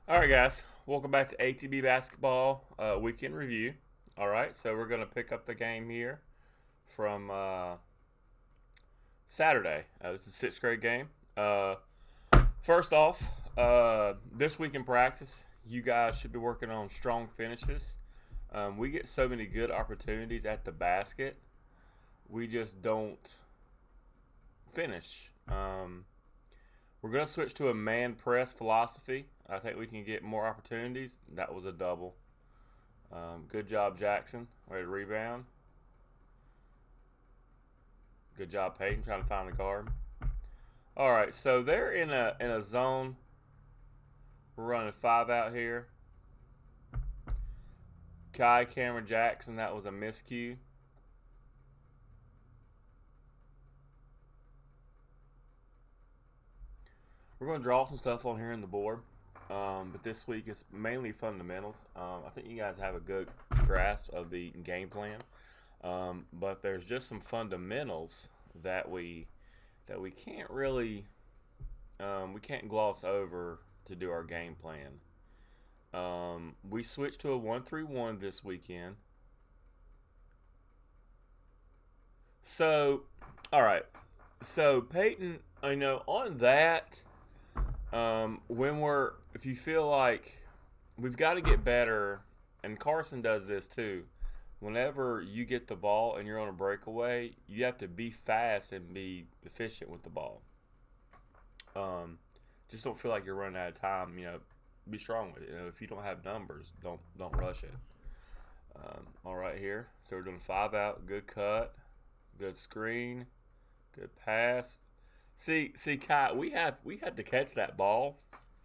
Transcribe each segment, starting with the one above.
All right, guys. Welcome back to ATB Basketball Weekend Review. All right, so we're going to pick up the game here from Saturday. This is a sixth grade game. First off, this week in practice, you guys should be working on strong finishes. We get so many good opportunities at the basket. We just don't finish. We're going to switch to a man press philosophy. I think we can get more opportunities. That was a double. Good job, Jackson. Ready to rebound. Good job, Peyton, trying to find the guard. All right, so they're in a zone. We're running five out here. Kai Cameron Jackson, that was a miscue. We're going to draw some stuff on here in the board, but this week it's mainly fundamentals. I think you guys have a good grasp of the game plan, but there's just some fundamentals that we can't really we can't gloss over to do our game plan. We switched to a 1-3-1 this weekend. So, all right. So Peyton, I know on that. If you feel like we've got to get better, and Carson does this too. Whenever you get the ball and you're on a breakaway, you have to be fast and be efficient with the ball. Just don't feel like you're running out of time. Be strong with it. If you don't have numbers, don't rush it. All right here. So we're doing five out. Good cut. Good screen. Good pass. See, Kai, we had to catch that ball,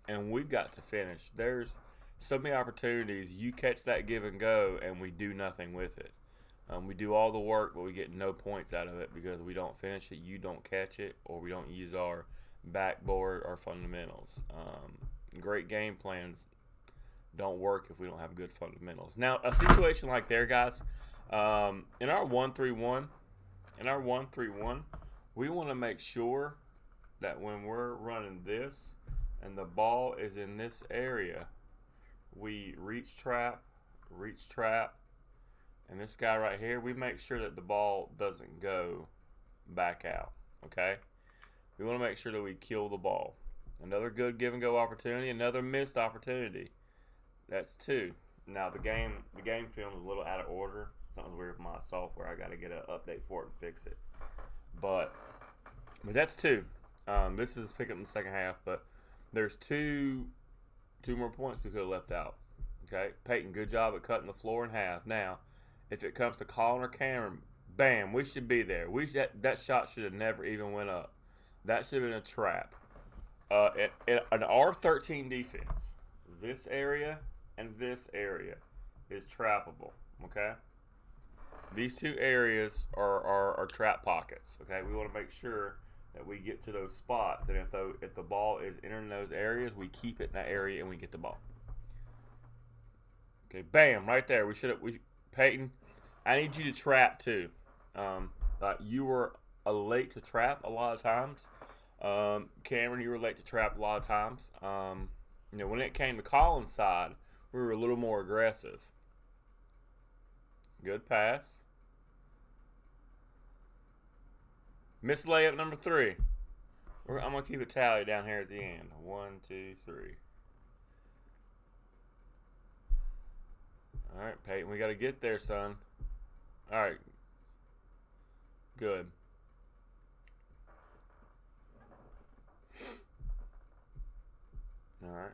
and we've got to finish. There's so many opportunities. You catch that give and go, and we do nothing with it. We do all the work, but we get no points out of it because we don't finish it. You don't catch it, or we don't use our backboard or fundamentals. Great game plans don't work if we don't have good fundamentals. Now, a situation like there, guys, in our 1-3-1, we want to make sure that when we're running this and the ball is in this area, we reach trap, and this guy right here, we make sure that the ball doesn't go back out. Okay? We want to make sure that we kill the ball. Another good give and go opportunity, another missed opportunity. That's two. Now the game film is a little out of order. Something's weird with my software. I got to get an update for it and fix it. But that's two. This is picking up in the second half, but there's two more points we could have left out. Okay, Peyton, good job at cutting the floor in half. Now, if it comes to Colin or Cameron, bam, we should be there. That shot should have never even went up. That should have been a trap. An R13 defense, this area and this area is trappable. Okay. These two areas are trap pockets. Okay, we want to make sure that we get to those spots, and if the ball is entering those areas, we keep it in that area and we get the ball. Okay, bam, right there. Peyton, I need you to trap too. You were late to trap a lot of times. Cameron, you were late to trap a lot of times. When it came to Colin's side, we were a little more aggressive. Good pass. Missed layup number 3. I'm going to keep a tally down here at the end. 1, 2, 3. All right, Peyton, we got to get there, son. All right. Good. All right.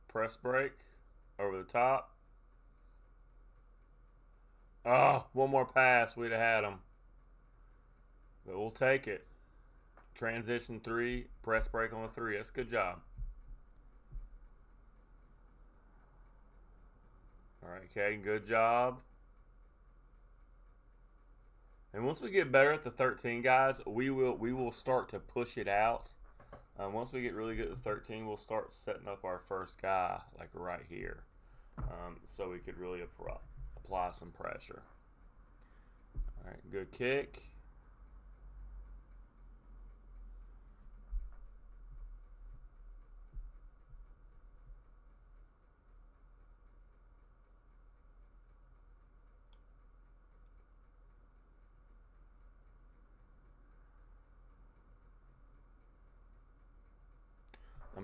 Press break. Over the top. Oh, one more pass. We'd have had him. But we'll take it. Transition 3. Press break on the 3. That's a good job. All right, okay. Good job. And once we get better at the 13, guys, we will start to push it out. Once we get really good at the 13, we'll start setting up our first guy, like right here, so we could really apply some pressure. All right, good kick.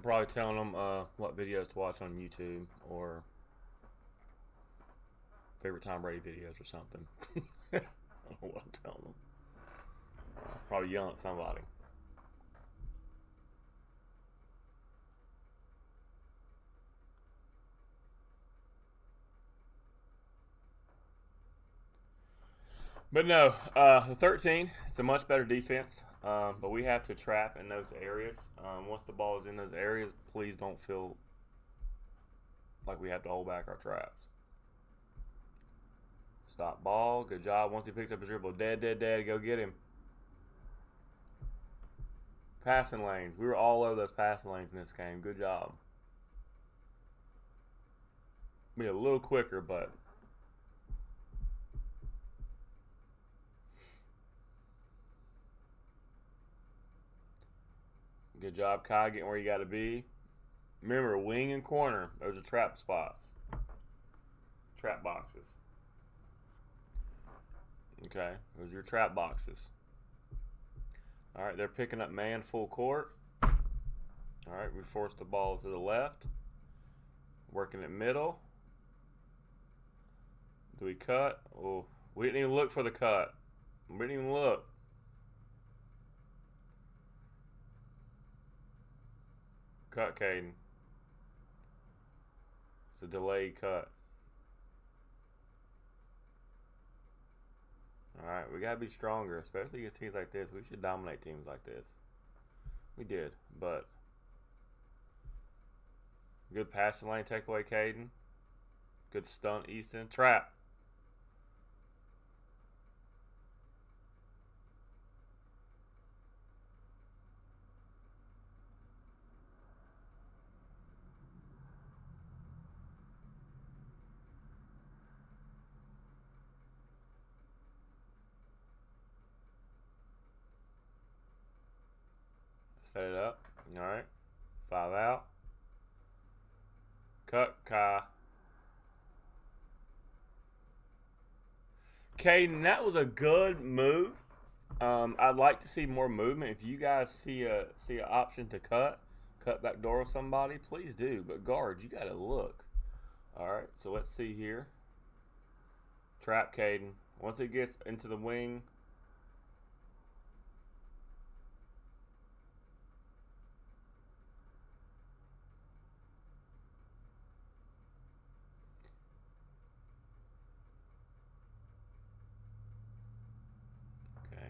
probably telling them what videos to watch on YouTube or favorite Tom Brady videos or something. I don't know what I'm telling them. Probably yelling at somebody. But no, the 13, it's a much better defense. But we have to trap in those areas. Once the ball is in those areas, please don't feel like we have to hold back our traps. Stop ball. Good job. Once he picks up his dribble, dead. Go get him. Passing lanes. We were all over those passing lanes in this game. Good job. Be a little quicker, but good job, Kai, getting where you got to be. Remember, wing and corner. Those are trap spots. Trap boxes. Okay, those are your trap boxes. All right, they're picking up man full court. All right, we force the ball to the left. Working it middle. Do we cut? Oh, we didn't even look for the cut. We didn't even look. Cut, Caden. It's a delayed cut. Alright, we gotta be stronger, especially against teams like this. We should dominate teams like this. We did, but good passing lane takeaway, Caden. Good stunt, Easton. Trap. Set it up. Alright. 5 out. Cut, Kai. Caden, that was a good move. I'd like to see more movement. If you guys see an option to cut back door with somebody, please do. But guard, you gotta look. All right, so let's see here. Trap, Caden. Once it gets into the wing. Okay.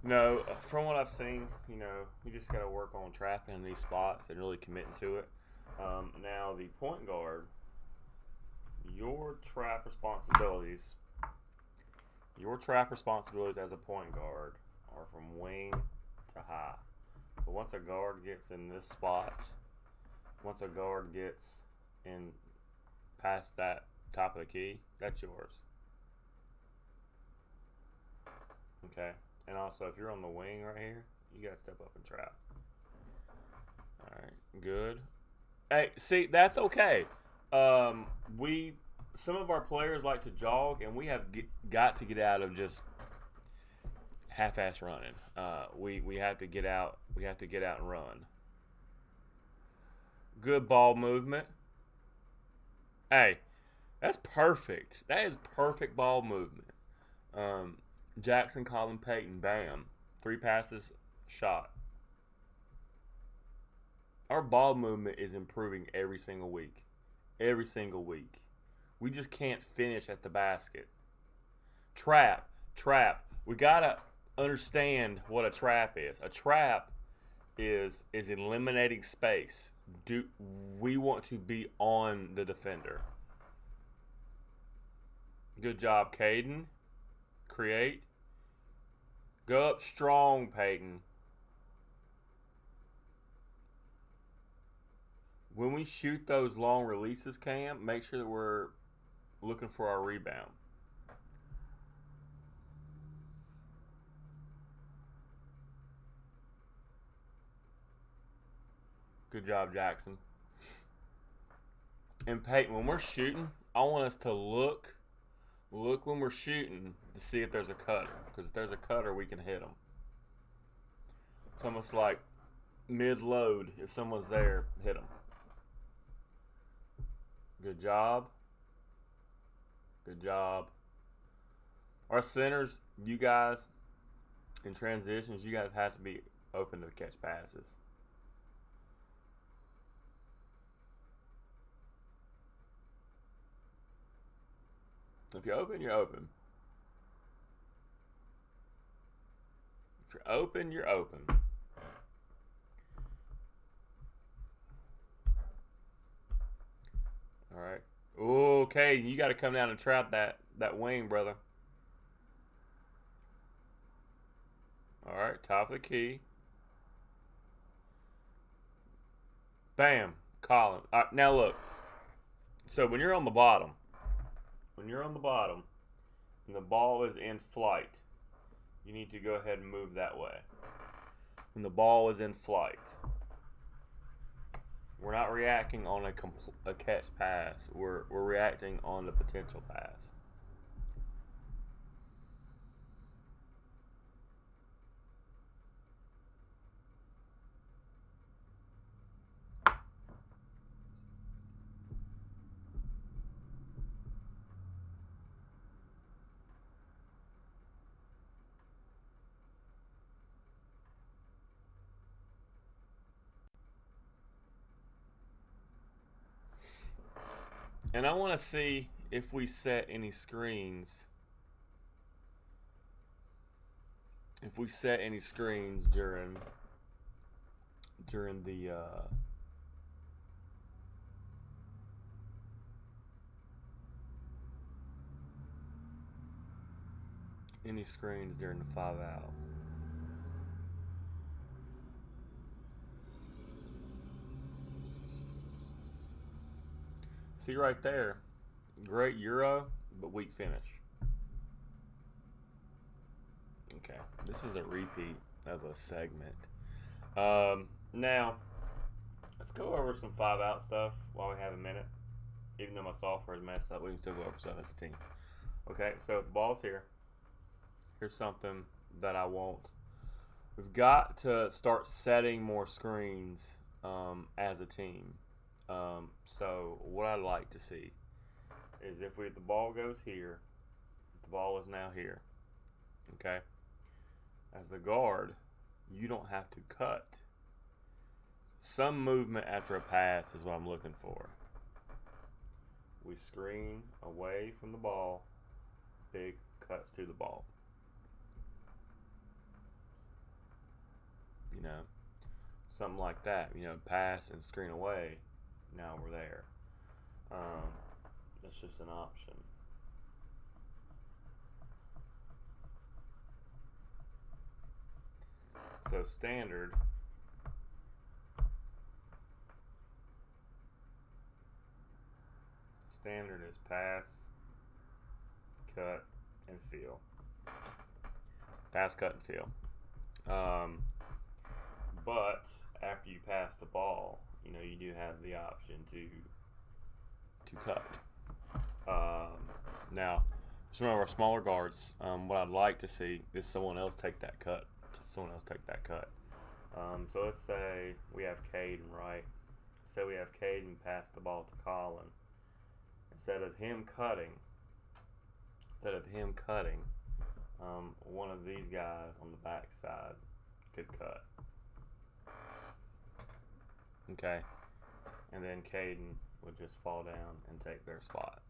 No, from what I've seen, you just got to work on trapping in these spots and really committing to it. Now, the point guard, your trap responsibilities as a point guard are from wing to high. But once a guard gets in this spot, once a guard gets in past that top of the key, that's yours. Okay. And also, if you're on the wing right here, you got to step up and trap. All right, good. Hey, see, that's okay. Some of our players like to jog, and we have got to get out of just half-ass running. We have to get out. We have to get out and run. Good ball movement. Hey, that's perfect. That is perfect ball movement. Jackson, Colin, Payton, bam. 3 passes, shot. Our ball movement is improving every single week. Every single week. We just can't finish at the basket. Trap. We got to understand what a trap is. A trap is eliminating space. We want to be on the defender. Good job, Caden. Create. Go up strong, Peyton. When we shoot those long releases, Cam, make sure that we're looking for our rebound. Good job, Jackson. And Peyton, when we're shooting, I want us to look when we're shooting to see if there's a cutter. Because if there's a cutter, we can hit them. It's almost like mid-load. If someone's there, hit them. Good job. Good job. Our centers, you guys, in transitions, you guys have to be open to catch passes. If you're open, you're open. If you're open, you're open. All right. Okay, you got to come down and trap that wing, brother. All right, top of the key. Bam, Colin. All right, now look. So when you're on the bottom, and the ball is in flight, you need to go ahead and move that way. When the ball is in flight, we're not reacting on a catch pass. We're reacting on the potential pass. And I want to see if we set any screens. If we set any screens during the any screens during the 5-out. See right there, great Euro, but weak finish. Okay, this is a repeat of a segment. Now, let's go over some 5-out stuff while we have a minute. Even though my software is messed up, we can still go over stuff as a team. Okay, so the ball's here. Here's something that I want. We've got to start setting more screens as a team. So what I'd like to see is if the ball goes here, the ball is now here. Okay? As the guard, you don't have to cut. Some movement after a pass is what I'm looking for. We screen away from the ball, big cuts to the ball. You know, something like that. You know, pass and screen away. Now we're there. That's just an option. So standard is pass, cut, and feel. Pass, cut, and feel. But after you pass the ball, you know, you do have the option to cut. Now, some of our smaller guards, what I'd like to see is someone else take that cut. So let's say we have Caden, right? Say we have Caden pass the ball to Colin. Instead of him cutting, one of these guys on the back side could cut. Okay. And then Caden would just fall down and take their spot.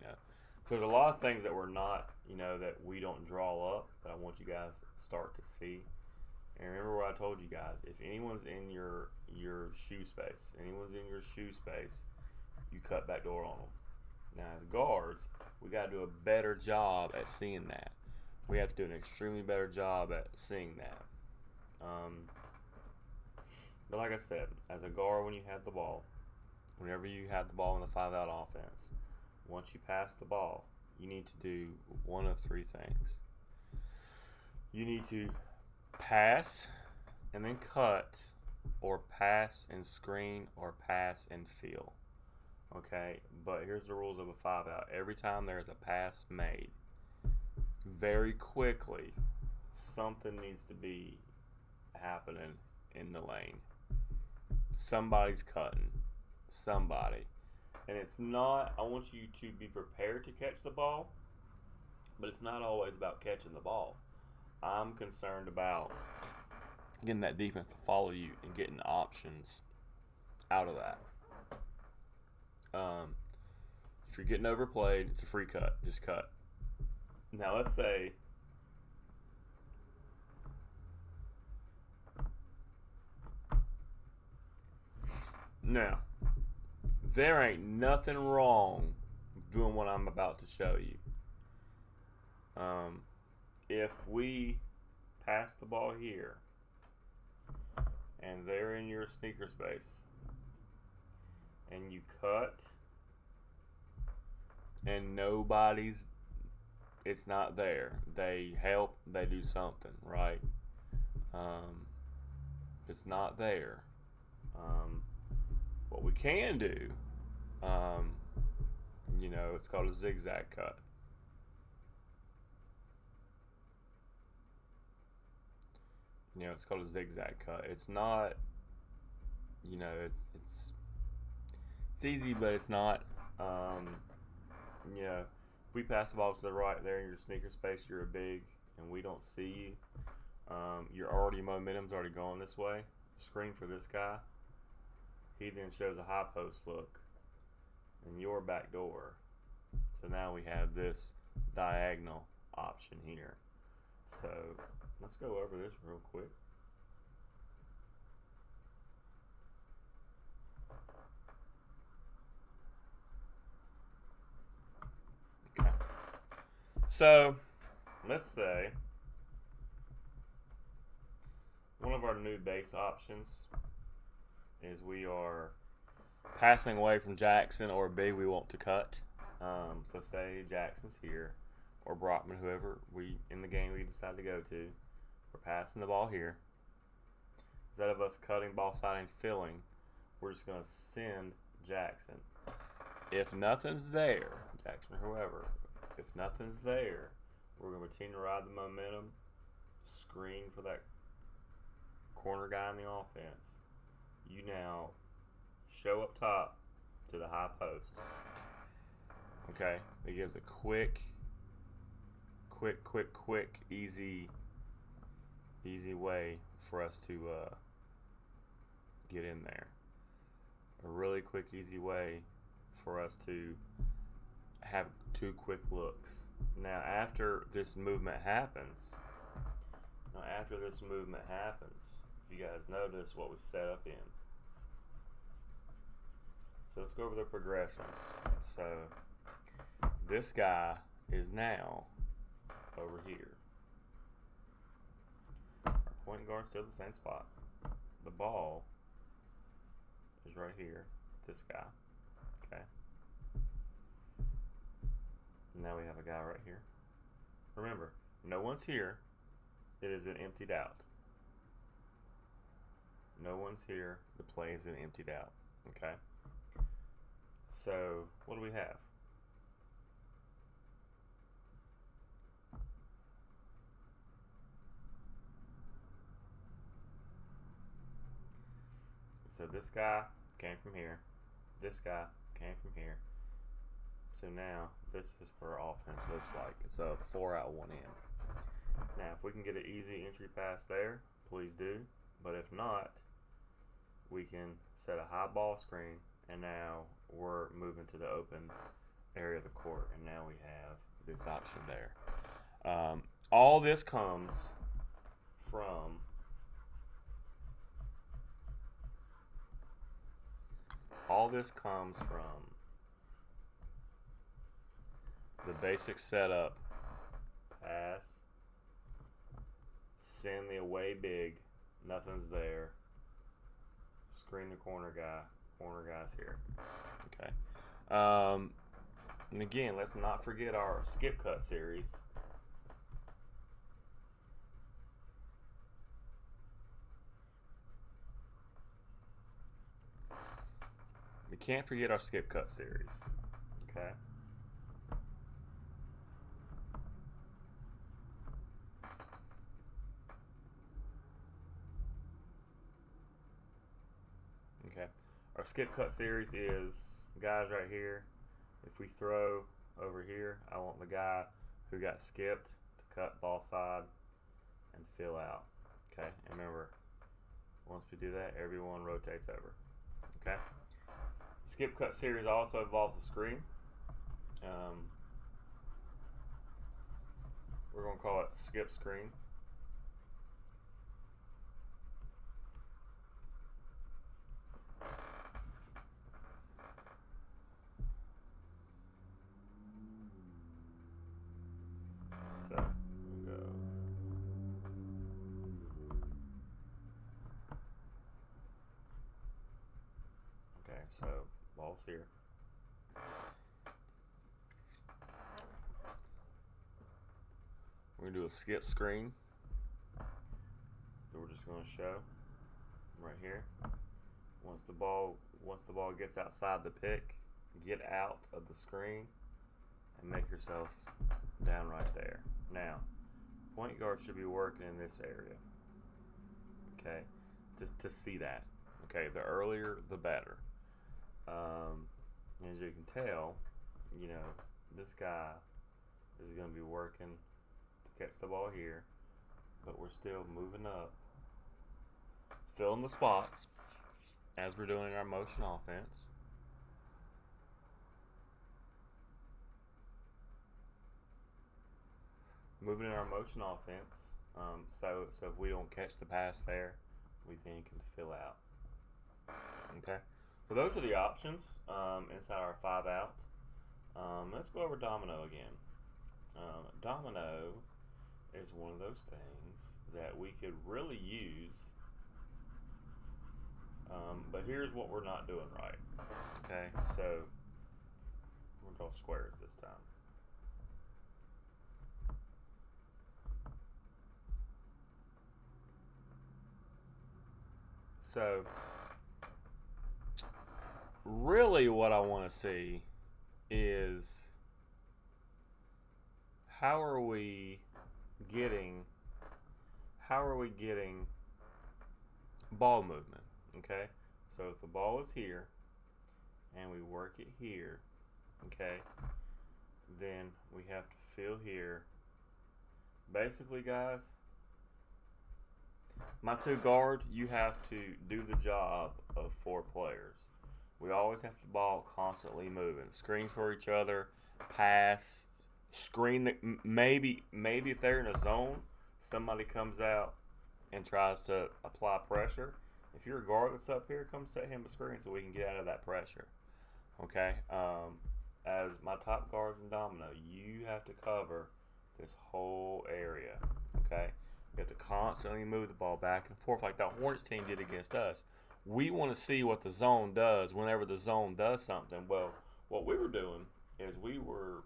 Yeah. So there's a lot of things that we're not, you know, that we don't draw up that I want you guys to start to see. And remember what I told you guys. If anyone's in your shoe space, you cut back door on them. Now as guards, we got to do a better job at seeing that. We have to do an extremely better job at seeing that. But like I said, as a guard, when you have the ball, whenever you have the ball in the 5-out offense, once you pass the ball, you need to do one of three things. You need to pass and then cut, or pass and screen, or pass and feel. Okay, but here's the rules of a 5-out. Every time there's a pass made, very quickly, something needs to be happening in the lane. Somebody's cutting. Somebody. And it's not, I want you to be prepared to catch the ball, but it's not always about catching the ball. I'm concerned about getting that defense to follow you and getting options out of that. If you're getting overplayed, it's a free cut. Just cut. Now let's say there ain't nothing wrong with doing what I'm about to show you. If we pass the ball here and they're in your sneaker space and you cut and it's not there, they help, they do something, right? If it's not there, what we can do, it's called a zigzag cut. It's called a zigzag cut. It's not, it's easy, but it's not. If we pass the ball to the right there in your sneaker space, you're a big, and we don't see you. Momentum's already going this way. Screen for this guy. He then shows a high post look in your back door. So now we have this diagonal option here. So let's go over this real quick. Okay. So let's say one of our new base options is we are passing away from Jackson or big we want to cut. So say Jackson's here, or Brockman, whoever in the game we decide to go to. We're passing the ball here. Instead of us cutting ball side and filling, we're just going to send Jackson. If nothing's there, Jackson or whoever, if nothing's there, we're going to continue to ride the momentum, screen for that corner guy in the offense. You now show up top to the high post. Okay, it gives a quick, easy way for us to get in there. A really quick, easy way for us to have 2 quick looks. Now, after this movement happens, you guys notice what we set up in. So let's go over the progressions. So this guy is now over here. Our point guard's still the same spot. The ball is right here. This guy. Okay. Now we have a guy right here. Remember, no one's here. It has been emptied out. No one's here. The play has been emptied out. Okay. So what do we have? So this guy came from here. This guy came from here. So now this is what our offense looks like. It's a 4-out, 1 in. Now if we can get an easy entry pass there, please do. But if not, we can set a high ball screen, and now we're moving to the open area of the court, and now we have this option there. All this comes from the basic setup: pass, send the away big, nothing's there, screen the corner guy's here. Okay. And again, let's not forget our skip cut series. We can't forget our skip cut series. Okay. Okay. Our skip cut series is guys right here. If we throw over here, I want the guy who got skipped to cut ball side and fill out. Okay. And remember, once we do that, everyone rotates over. Okay. Skip cut series also involves a screen. We're going to call it skip screen. So we'll go. Okay, so ball's here. We're gonna do a skip screen. So we're just gonna show right here. Once the ball gets outside the pick, get out of the screen and make yourself down right there. Now, point guard should be working in this area. Okay, to see that. Okay, the earlier the better. As you can tell, you know, this guy is going to be working to catch the ball here, but we're still moving up, filling the spots as we're doing our motion offense. Moving in our motion offense, so if we don't catch the pass there, we then can fill out. Okay, so those are the options inside our 5 out. Let's go over domino again. Domino is one of those things that we could really use, but here's what we're not doing right. Okay, so we're going to draw squares this time. So really what I want to see is how are we getting ball movement. Okay, so if the ball is here and we work it here, okay, then we have to fill here. Basically, guys, my 2 guards, you have to do the job of 4 players. We always have the ball constantly moving. Screen for each other, pass, screen. Maybe if they're in a zone, somebody comes out and tries to apply pressure. If you're a guard that's up here, come set him a screen so we can get out of that pressure. Okay? As my top guards in domino, you have to cover this whole area. Okay? You have to constantly move the ball back and forth like that Hornets team did against us. We want to see what the zone does whenever the zone does something. Well, what we were doing is we were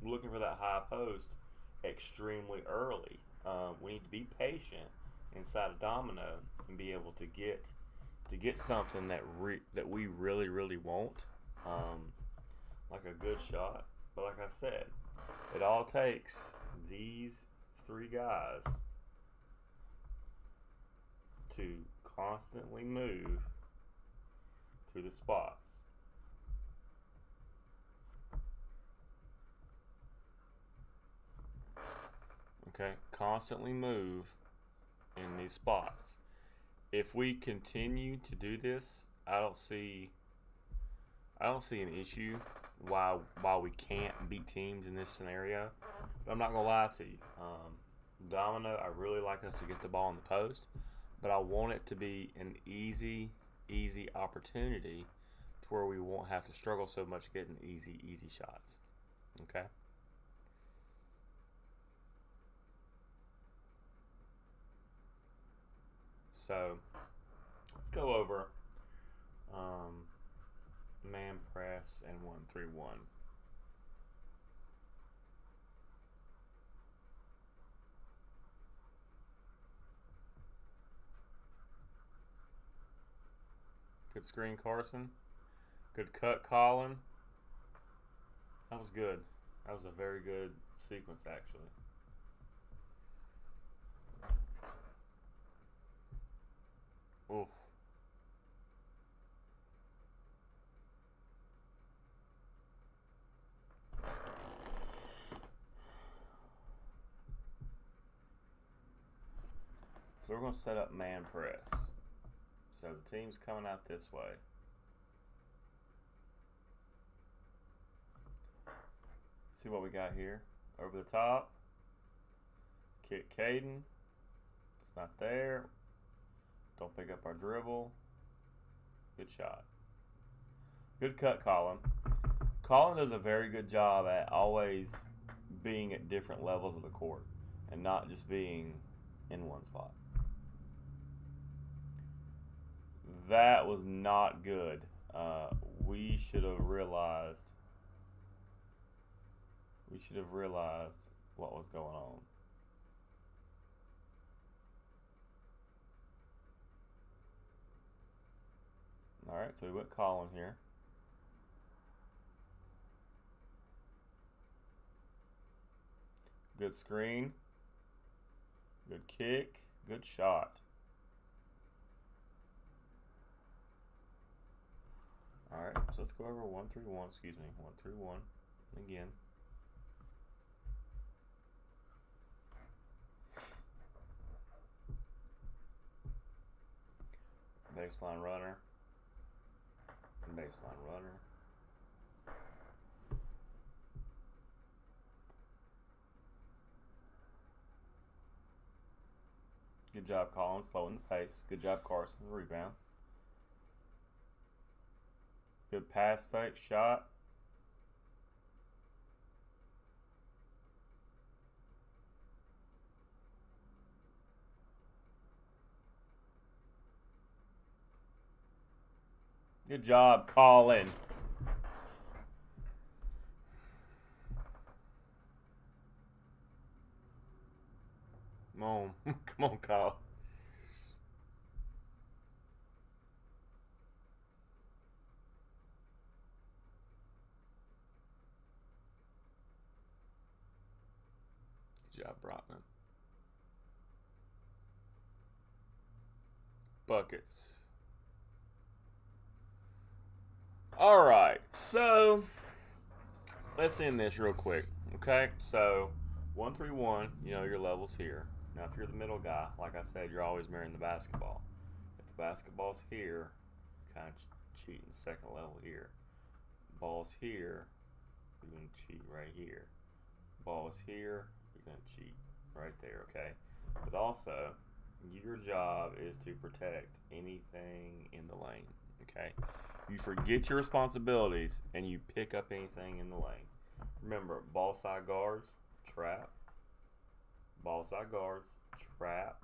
looking for that high post extremely early. We need to be patient inside a domino and be able to get something that we really want, like a good shot. But like I said, it all takes these 3 guys to constantly move through the spots. Okay, constantly move in these spots. If we continue to do this, I don't see an issue why we can't beat teams in this scenario. But I'm not gonna lie to you. Domino, I really like us to get the ball in the post, but I want it to be an easy opportunity to where we won't have to struggle so much getting easy shots. Okay. So let's go over man press and 1-3-1. Good screen, Carson. Good cut, Colin. That was good. That was a very good sequence, actually. Oof. So we're going to set up man press. So the team's coming out this way. See what we got here. Over the top. Kick Caden. It's not there. Don't pick up our dribble. Good shot. Good cut, Colin. Colin does a very good job at always being at different levels of the court and not just being in one spot. That was not good. We should have realized what was going on. All right, so we went Colin here. Good screen. Good kick. Good shot. All right, so let's go over 1-3-1. Excuse me, 1-3-1 again. Baseline runner. Baseline runner. Good job, Colin, slowing the pace. Good job, Carson, rebound. Good pass fake shot. Good job, Colin. Come on. Come on, Kyle. Good job, Brockman. Buckets. All right, so let's end this real quick, okay? So 1-3-1, you know your levels here. Now, if you're the middle guy, like I said, you're always mirroring the basketball. If the basketball's here, kind of cheating second level here. Ball's here, you're going to cheat right here. Ball's here, you're going to cheat right there, okay? But also, your job is to protect anything in the lane, okay? You forget your responsibilities and you pick up anything in the lane. Remember, ball side guards, trap. Ball side guards, trap,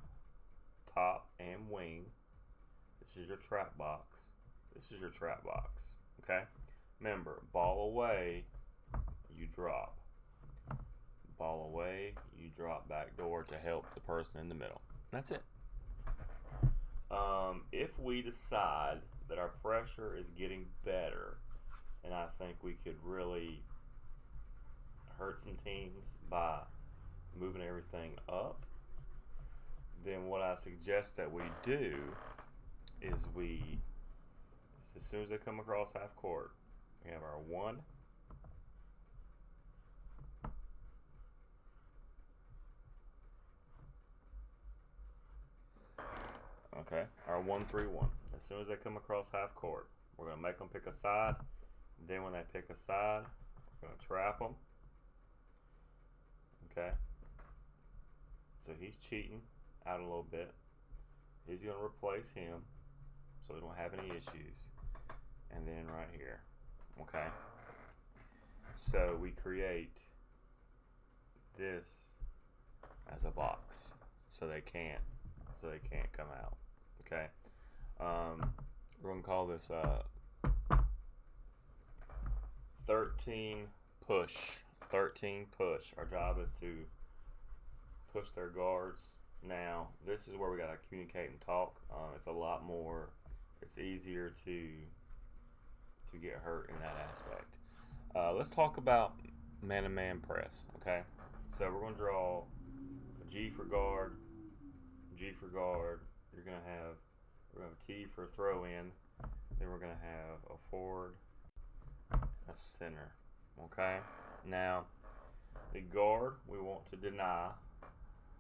top, and wing. This is your trap box. This is your trap box, okay? Remember, ball away, you drop. Ball away, you drop back door to help the person in the middle. That's it. If we decide that our pressure is getting better, and I think we could really hurt some teams by moving everything up, then what I suggest that we do is as soon as they come across half court, we have our 1, okay, our 1-3-1. As soon as they come across half court, we're going to make them pick a side. Then when they pick a side, we're going to trap them. Okay. So he's cheating out a little bit. He's going to replace him so we don't have any issues. And then right here. Okay. So we create this as a box so they can't come out. Okay. We're gonna call this 13 push. 13 push. Our job is to push their guards. Now, this is where we gotta communicate and talk. It's a lot more. It's easier to to get hurt in that aspect. Let's talk about man-to-man press, okay? So we're going to draw a G for guard, G for guard. We're going to have a T for throw in. Then we're going to have a forward, a center, okay? Now, the guard, we want to deny.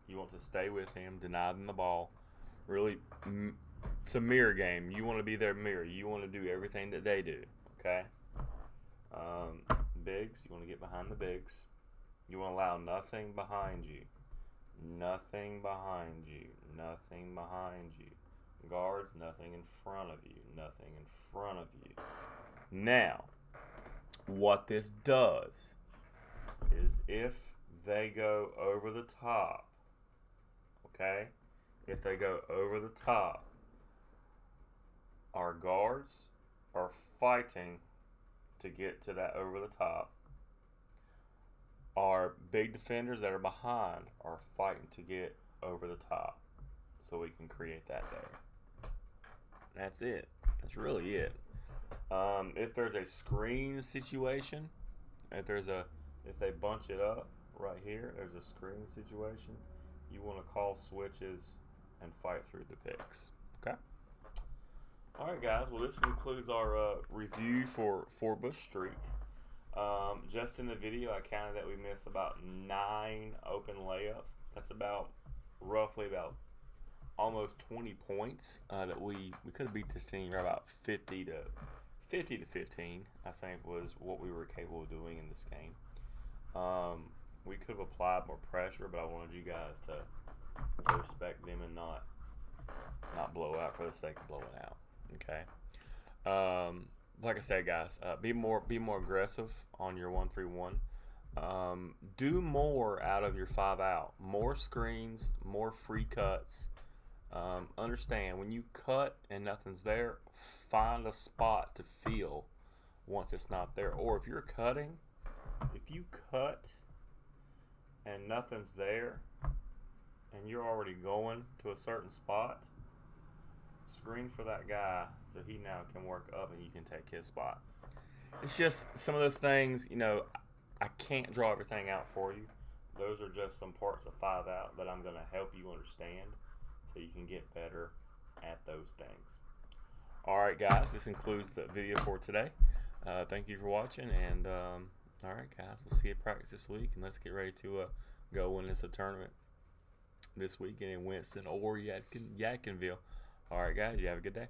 You want to stay with him, deny them the ball. Really, it's a mirror game. You want to be their mirror. You want to do everything that they do, okay? Bigs, you want to get behind the bigs. You want to allow nothing behind you. Nothing behind you. Nothing behind you. Guards, nothing in front of you. Nothing in front of you. Now, what this does is if they go over the top, okay? If they go over the top, our guards are fighting to get to that over the top. Our big defenders that are behind are fighting to get over the top so we can create that there. That's it. That's really it. If there's a screen situation, if they bunch it up right here, there's a screen situation, you want to call switches and fight through the picks. Okay? Alright guys, well this concludes our review for forbush streak. Just in the video I counted that we missed about 9 open layups. That's roughly about almost 20 points that we could have beat this team right about 50 to 15, I think was what we were capable of doing in this game. We could have applied more pressure, but I wanted you guys to respect them and not blow out for the sake of blowing out. Okay. Like I said, guys, be more aggressive on your 1-3-1. Do more out of your 5-out. More screens, more free cuts. Understand when you cut and nothing's there, find a spot to fill once it's not there. Or if you're cutting, if you cut and nothing's there and you're already going to a certain spot, screen for that guy so he now can work up and you can take his spot. It's just some of those things, I can't draw everything out for you. Those are just some parts of 5-out that I'm going to help you understand so you can get better at those things. Alright guys, this concludes the video for today. Thank you for watching, and alright guys, we'll see you at practice this week, and let's get ready to go win this tournament this weekend in Winston or Yadkinville. Alright guys, you have a good day.